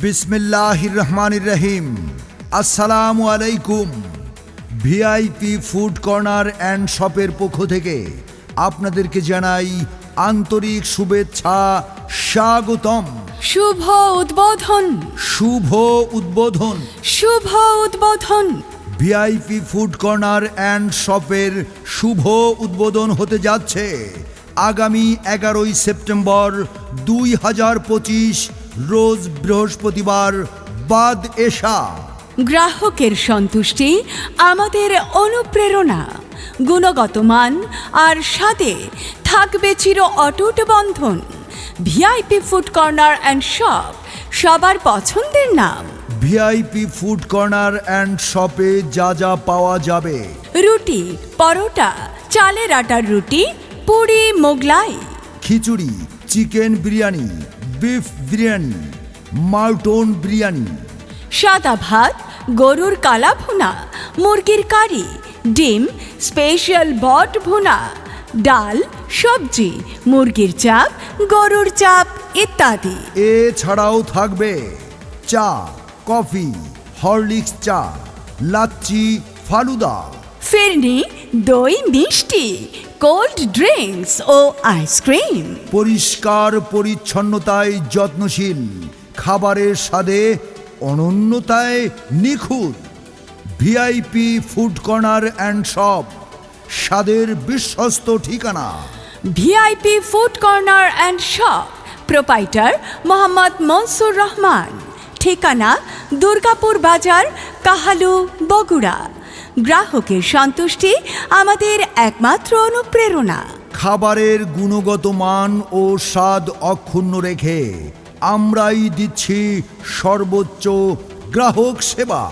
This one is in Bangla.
বিসমিল্লাহির রহমানির রহিম। আসসালামু আলাইকুম। ভিআইপি ফুড কর্নার অ্যান্ড শপের পক্ষ থেকে আপনাদেরকে জানাই আন্তরিক শুভেচ্ছা, স্বাগতম। শুভ উদ্বোধন, শুভ উদ্বোধন, শুভ উদ্বোধন। ভিআইপি ফুড কর্নার অ্যান্ড শপের শুভ উদ্বোধন হতে যাচ্ছে আগামী 11ই সেপ্টেম্বর 2025 রোজ বৃহস্পতিবার বাদ এশা। গ্রাহকের সন্তুষ্টি আমাদের অনুপ্রেরণা। গুণগত মান আর স্বাদে থাকবে চির অটুট বন্ধন। VIP food corner and shop, সবার পছন্দের নাম। ভিআইপি ফুড কর্নার অ্যান্ড শপে যা যা পাওয়া যাবে: রুটি, পরোটা, চালের আটার রুটি, puri, Mughlai, khichuri, chicken biryani, beef biryani, mutton biryani, সাদা ভাত, গরুর কালা ভুনা, মুরগির কারি, ডিম, স্পেশাল বট ভুনা, ডাল, সবজি, মুরগির চাপ, গরুর চাপ ইত্যাদি। এছাড়াও থাকবে চা, কফি, হরলিক্স চা, লাচ্ছি, ফালুদা, ফিরনি, দই, মিষ্টি, কোল্ড ড্রিঙ্কস ও আইসক্রিম। পরিষ্কার পরিচ্ছন্নতায় যত্নশীল, খাবারের স্বাদে অনন্যতায় নিখুঁত। VIP food corner and shop, স্বাদের বিশ্বস্ত ঠিকানা। VIP food corner and shop, proprietor Mohammad Mansur Rahman. ঠিকানা দুর্গাপুর বাজার, কাহালু, বগুড়া। গ্রাহকের সন্তুষ্টি আমাদের একমাত্র অনুপ্রেরণা। খাবারের গুণগত মান ও স্বাদ অক্ষুণ্ণ রেখে আমরাই দিচ্ছি সর্বোচ্চ গ্রাহক সেবা।